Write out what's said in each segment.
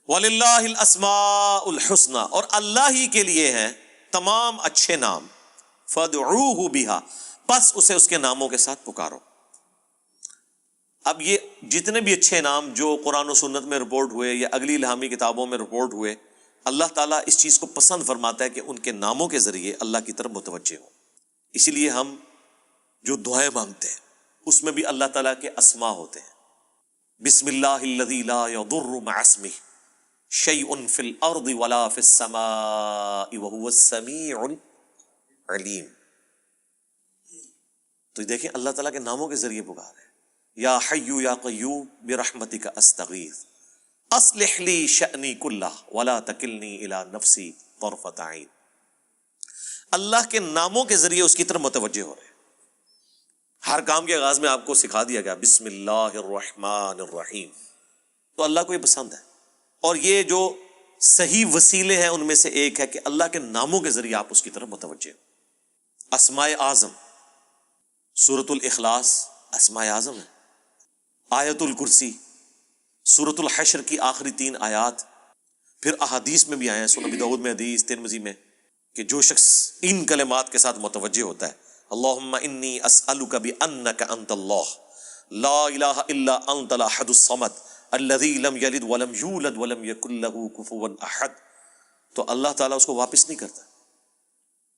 وَلِلَّهِ الْأَسْمَاءُ الْحُسْنَى، اور اللہ ہی کے لیے ہیں تمام اچھے نام، فَادْعُوهُ بِهَا، پس اسے اس کے ناموں کے ساتھ پکارو۔ اب یہ جتنے بھی اچھے نام جو قرآن و سنت میں رپورٹ ہوئے یا اگلی الہامی کتابوں میں رپورٹ ہوئے، اللہ تعالیٰ اس چیز کو پسند فرماتا ہے کہ ان کے ناموں کے ذریعے اللہ کی طرف متوجہ ہوں۔ اسی لیے ہم جو دعائیں مانگتے ہیں اس میں بھی اللہ تعالیٰ کے اسماء ہوتے ہیں۔ بسم اللہ الذی لا یضر مع اسمہ شیء فی الارض ولا فی السماء وہو السمیع العلیم۔ تو دیکھیں اللہ تعالیٰ کے ناموں کے ذریعے پکار ہے، یا حی یا قیوم برحمتک استغیث اصلح لی شأنی کلہ ولا تکلنی الی نفسی طرفۃ عین۔ اللہ کے ناموں کے ذریعے اس کی طرف متوجہ ہو رہے ہیں۔ ہر کام کے آغاز میں آپ کو سکھا دیا گیا بسم اللہ الرحمن الرحیم، تو اللہ کو یہ پسند ہے۔ اور یہ جو صحیح وسیلے ہیں ان میں سے ایک ہے کہ اللہ کے ناموں کے ذریعے آپ اس کی طرف متوجہ ہو۔ اسماء اعظم، سورۃ الاخلاص اسماء اعظم ہے، آیت الکرسی، سورۃ الحشر کی آخری 3 آیات، پھر احادیث میں بھی آئے ہیں، سنن ابی داؤد میں حدیث، ترمذی میں، کہ جو شخص ان کلمات کے ساتھ متوجہ ہوتا ہے، اللہم انی اسألک بانک انت اللہ لا الہ الا انت الاحد الصمد الذی لم یلد ولم یولد ولم یکن لہ کفوا احد، تو اللہ تعالیٰ اس کو واپس نہیں کرتا۔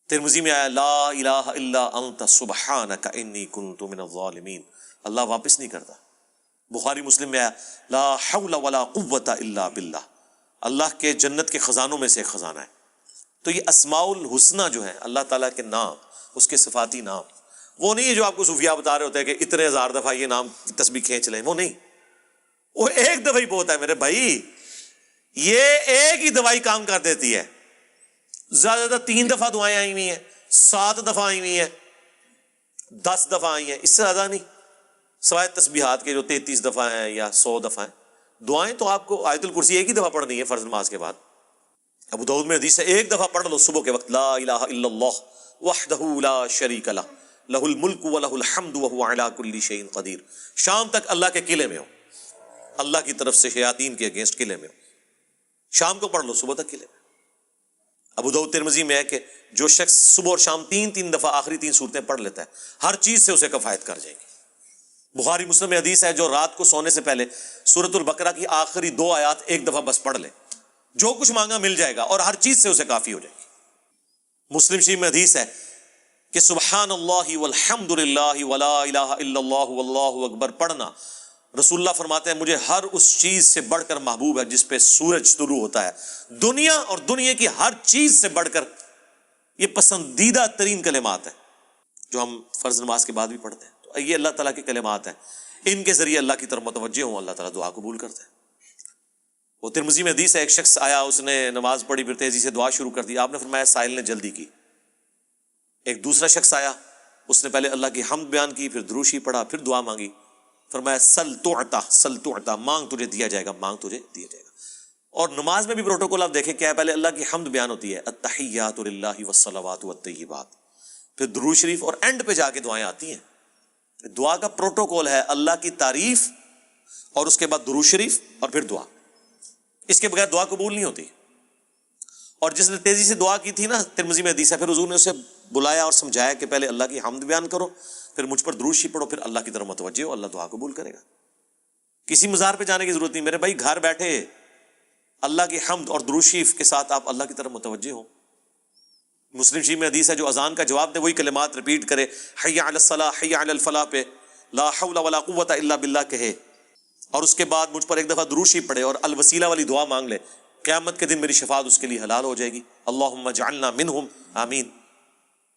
ترمذی میں آیا لا الہ الا انت سبحانک انی کنت من الظالمین، اللہ واپس نہیں کرتا۔ بخاری مسلم میں آیا لا حول ولا قوت الا باللہ، اللہ کے جنت کے خزانوں میں سے ایک خزانہ ہے۔ تو یہ اسماء الحسنہ جو ہیں اللہ تعالیٰ کے نام، اس کے صفاتی نام، وہ نہیں ہے جو آپ کو صوفیاء بتا رہے ہوتے ہیں کہ اتنے ہزار دفعہ یہ نام کی تسبیح کھینچ لیں، وہ نہیں، وہ ایک دفعہ ہی بہت ہے میرے بھائی، یہ ایک ہی دوائی کام کر دیتی ہے۔ زیادہ زیادہ 3 دفعہ دعائیں آئی ہوئی ہیں، 7 دفعہ آئی ہوئی ہیں، 10 دفعہ آئی ہیں، اس سے زیادہ نہیں، سوائے تسبیحات کے جو 33 دفعہ ہیں یا 100 دفعہ ہیں۔ دعائیں تو آپ کو آیت الکرسی ایک ہی دفعہ پڑھنی ہے فرض نماز کے بعد۔ ابو داؤد میں حدیث ہے ایک دفعہ پڑھ لو صبح کے وقت، لا الہ الا اللہ وحدہ لا شریک لہ لہ الملک ولہ الحمد وہو علی کل شیء قدیر، شام تک اللہ کے قلعے میں ہو، اللہ کی طرف سے شیاطین کے اگینسٹ قلعے میں ہو، شام کو پڑھ لو صبح تک قلعے میں۔ ابو داؤد ترمذی میں ہے کہ جو شخص صبح اور شام 3 دفعہ آخری 3 صورتیں پڑھ لیتا ہے ہر چیز سے اسے کفایت کر جائے گی۔ بخاری مسلم میں حدیث ہے جو رات کو سونے سے پہلے سورۃ البقرہ کی آخری 2 آیات ایک دفعہ بس پڑھ لے، جو کچھ مانگا مل جائے گا اور ہر چیز سے اسے کافی ہو جائے گی۔ مسلم شریف میں حدیث ہے کہ سبحان اللہ والحمد للہ ولا الہ الا اللہ واللہ اکبر پڑھنا، رسول اللہ فرماتے ہیں مجھے ہر اس چیز سے بڑھ کر محبوب ہے جس پہ سورج طلوع ہوتا ہے، دنیا اور دنیا کی ہر چیز سے بڑھ کر یہ پسندیدہ ترین کلمات ہیں جو ہم فرض نماز کے بعد بھی پڑھتے ہیں۔ تو یہ اللہ تعالیٰ کے کلمات ہیں، ان کے ذریعے اللہ کی طرف متوجہ ہوں، اللہ تعالیٰ دعا قبول کرتا ہے۔ وہ ترمذی میں حدیث ہے ایک شخص آیا، اس نے نماز پڑھی، پھر تیزی سے دعا شروع کر دی، آپ نے فرمایا سائل نے جلدی کی۔ ایک دوسرا شخص آیا، اس نے پہلے اللہ کی حمد بیان کی، پھر دروشی پڑھا، پھر دعا مانگی، فرمایا سل تعطا سل تعطا، مانگ تجھے دیا جائے گا، مانگ تجھے دیا جائے گا۔ اور نماز میں بھی پروٹوکول آپ دیکھیں کیا ہے، پہلے اللہ کی حمد بیان ہوتی ہے، التحیات للہ والصلوات والطیبات، پھر درود شریف، اور اینڈ پہ جا کے دعائیں آتی ہیں۔ دعا کا پروٹوکول ہے اللہ کی تعریف اور اس کے بعد درود شریف اور پھر دعا، اس کے بغیر دعا قبول نہیں ہوتی۔ اور جس نے تیزی سے دعا کی تھی نا، ترمذی میں حدیث ہے، پھر حضور نے اسے بلایا اور سمجھایا کہ پہلے اللہ کی حمد بیان کرو، پھر مجھ پر درود شریف پڑھو، پھر اللہ کی طرف متوجہ ہو، اللہ دعا قبول کرے گا۔ کسی مزار پہ جانے کی ضرورت نہیں میرے بھائی، گھر بیٹھے اللہ کی حمد اور درود شریف کے ساتھ آپ اللہ کی طرف متوجہ ہو۔ مسلم شریف میں حدیث ہے جو اذان کا جواب دے وہی کلمات ریپیٹ کرے، حی علی الصلاح حی علی الفلاح پہ لا حول ولا قوت الا باللہ کہے، اور اس کے بعد مجھ پر ایک دفعہ درود شریف پڑھے اور الوسیلہ والی دعا مانگ لے، قیامت کے دن میری شفاعت اس کے لیے حلال ہو جائے گی، اللہم اجعلنا منہم آمین۔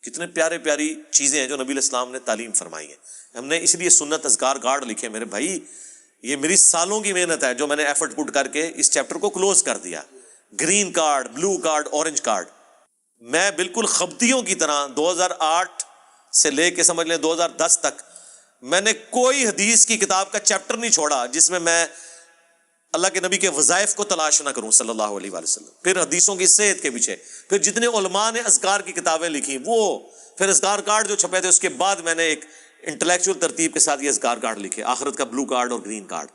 کتنے پیارے پیاری چیزیں ہیں جو نبی علیہ السلام نے تعلیم فرمائی ہیں۔ ہم نے اس لیے سنت اذکار کارڈ لکھے میرے بھائی، یہ میری سالوں کی محنت ہے جو میں نے ایفرٹ پٹ کر کے اس چیپٹر کو کلوز کر دیا۔ Green card, blue card, orange card, میں بالکل خبتیوں کی طرح 2008 سے لے کے سمجھ لیں 2010 تک میں نے کوئی حدیث کی کتاب کا چیپٹر نہیں چھوڑا جس میں میں اللہ کے نبی کے وظائف کو تلاش نہ کروں صلی اللہ علیہ وآلہ وسلم، پھر حدیثوں کی صحت کے پیچھے، پھر جتنے علماء نے اذکار کی کتابیں لکھی وہ، پھر اذکار کارڈ جو چھپے تھے، اس کے بعد میں نے ایک انٹلیکچوئل ترتیب کے ساتھ یہ اذکار کارڈ لکھے، آخرت کا بلو کارڈ اور گرین کارڈ،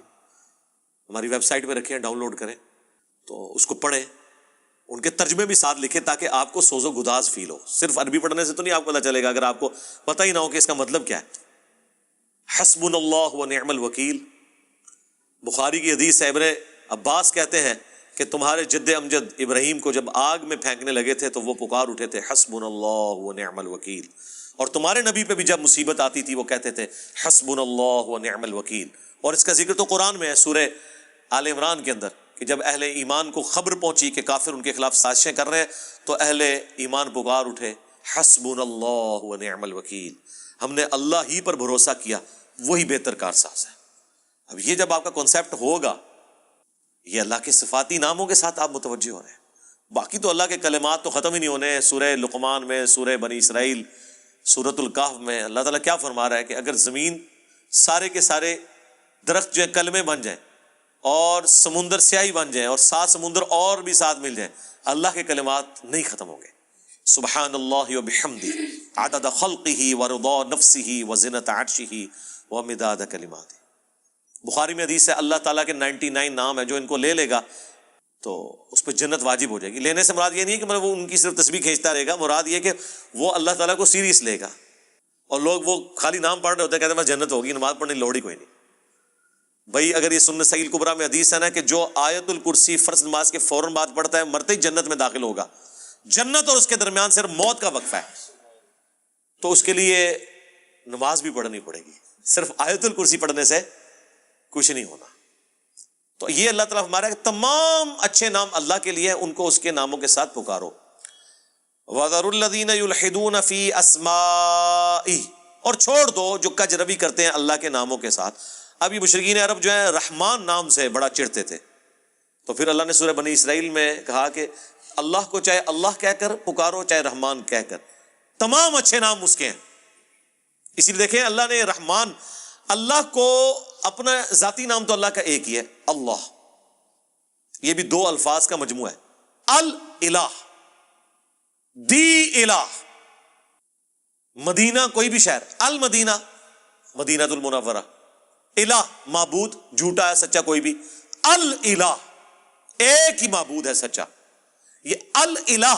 ہماری ویب سائٹ پہ رکھے ہیں، ڈاؤن لوڈ کریں۔ تو اس کو پڑھیں، ان کے ترجمے بھی ساتھ لکھیں تاکہ آپ کو سوز و گداز فیل ہو. صرف عربی پڑھنے سے تو نہیں آپ کو پتہ چلے گا اگر آپ کو پتہ ہی نہ ہو کہ اس کا مطلب کیا ہے. حسبنا اللہ و نعم الوکیل. بخاری کی حدیث ہے، ابن عباس کہتے ہیں کہ تمہارے جد امجد ابراہیم کو جب آگ میں پھینکنے لگے تھے تو وہ پکار اٹھے تھے حسبنا اللہ و نعم الوکیل. اور تمہارے نبی پہ بھی جب مصیبت آتی تھی وہ کہتے تھے حسبنا اللہ و نعم الوکیل. اور اس کا ذکر تو قرآن میں ہے سورہ آل عمران کے اندر کہ جب اہل ایمان کو خبر پہنچی کہ کافر ان کے خلاف سازشیں کر رہے ہیں تو اہل ایمان پکار اٹھے حسبنا اللہ و نعم الوکیل. ہم نے اللہ ہی پر بھروسہ کیا، وہی بہتر کارساز ہے. اب یہ جب آپ کا کانسیپٹ ہوگا، یہ اللہ کے صفاتی ناموں کے ساتھ آپ متوجہ ہو رہے ہیں. باقی تو اللہ کے کلمات تو ختم ہی نہیں ہونے. سورہ لقمان میں، سورہ بنی اسرائیل، سورۃ الکہف میں اللہ تعالیٰ کیا فرما رہا ہے کہ اگر زمین سارے کے سارے درخت جو ہے کلمے بن جائیں اور سمندر سیاہی بن جائیں اور 7 سمندر اور بھی ساتھ مل جائیں، اللہ کے کلمات نہیں ختم ہوں گے. سبحان اللہ وبحمدہ عدد خلقہ ورضا نفسہ وزنۃ عرشہ ومداد کلماتہ. بخاری میں حدیث ہے اللہ تعالیٰ کے 99 نام ہیں، جو ان کو لے لے گا تو اس پہ جنت واجب ہو جائے گی. لینے سے مراد یہ نہیں ہے کہ مطلب وہ ان کی صرف تسبیح کھینچتا رہے گا، مراد یہ کہ وہ اللہ تعالیٰ کو سیریس لے گا. اور لوگ وہ خالی نام پڑھ رہے ہوتے ہیں، کہتے ہیں بس جنت ہوگی، نماز پڑھنے کی لوڑ ہی کوئی نہیں. بھائی اگر یہ سنن صحیح الکبریٰ میں حدیث ہے نا کہ جو آیت الکرسی فرض نماز کے فوراً بعد پڑھتا ہے مرتے ہی جنت میں داخل ہوگا. جنت اور اس کے درمیان صرف موت کا وقفہ ہے، تو اس کے لیے نماز بھی پڑھنی پڑے گی. صرف آیت الکرسی پڑھنے سے کچھ نہیں ہونا. تو یہ اللہ تعالیٰ ہمارا کہ تمام اچھے نام اللہ کے لیے، ان کو اس کے ناموں کے ساتھ پکارو. وَذَرُوا الَّذِينَ يُلْحِدُونَ فِي أَسْمَائِهِ. اور چھوڑ دو جو کج روی کرتے ہیں اللہ کے ناموں کے ساتھ. اب یہ مشرکین عرب جو ہیں رحمان نام سے بڑا چڑھتے تھے، تو پھر اللہ نے سورہ بنی اسرائیل میں کہا کہ اللہ کو چاہے اللہ کہہ کر پکارو چاہے رحمان کہہ کر، تمام اچھے نام اس کے ہیں. اسی لیے دیکھیں اللہ نے رحمان، اللہ کو اپنا ذاتی نام تو اللہ کا ایک ہی ہے اللہ، یہ بھی 2 الفاظ کا مجموعہ ہے. الہ، دی الہ. مدینہ کوئی بھی شہر، المدینہ مدینہ المنورہ. الہ معبود، جھوٹا ہے سچا کوئی بھی. الہ ایک ہی معبود ہے سچا. یہ الہ،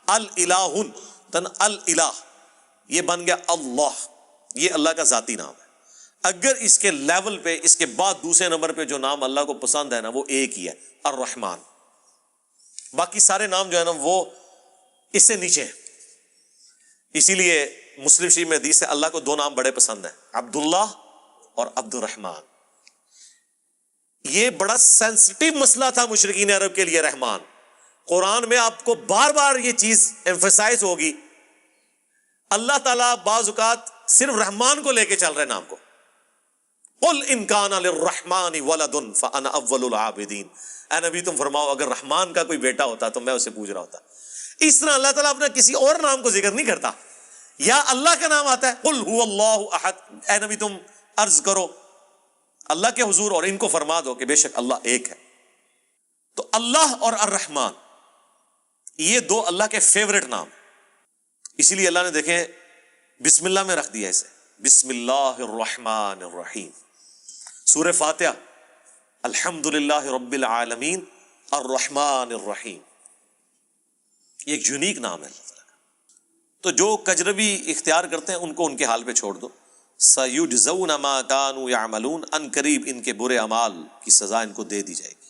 الہن تن الہ، یہ بن گیا اللہ. یہ اللہ کا ذاتی نام ہے. اگر اس کے لیول پہ اس کے بعد دوسرے نمبر پہ جو نام اللہ کو پسند ہے نا وہ ایک ہی ہے، الرحمن. باقی سارے نام جو ہے نا وہ اس سے نیچے ہیں. اسی لیے مسلم شریف میں حدیث ہے اللہ کو 2 نام بڑے پسند ہیں، عبداللہ اور عبد الرحمن. یہ بڑا سینسٹیو مسئلہ تھا مشرکین عرب کے لیے رحمان. قرآن میں آپ کو بار بار یہ چیز ایمفیسائز ہوگی. اللہ تعالیٰ بعض اوقات صرف رحمان کو لے کے چل رہے نام کو. قل ان کان للرحمن ولد فانا اول العابدین. اے نبی تم فرماؤ اگر رحمان کا کوئی بیٹا ہوتا تو میں اسے پوچھ رہا ہوتا. اس طرح اللہ تعالیٰ اپنا کسی اور نام کو ذکر نہیں کرتا. یا اللہ کا نام آتا ہے قل هو اللہ احد. اے نبی تم عرض کرو اللہ کے حضور اور ان کو فرما دو کہ بے شک اللہ ایک ہے. تو اللہ اور الرحمن یہ 2 اللہ کے فیورٹ نام. اسی لیے اللہ نے دیکھیں بسم اللہ میں رکھ دیا اسے، بسم اللہ الرحمن الرحیم. سورہ فاتحہ الحمدللہ رب العالمین الرحمن الرحیم. یہ ایک یونیک نام ہے اللہ تعالیٰ کا. تو جو کجروی اختیار کرتے ہیں ان کو ان کے حال پہ چھوڑ دو. سَيُجْزَوْنَ مَا كَانُوا يَعْمَلُونَ. ان قریب ان کے برے اعمال کی سزا ان کو دے دی جائے گی.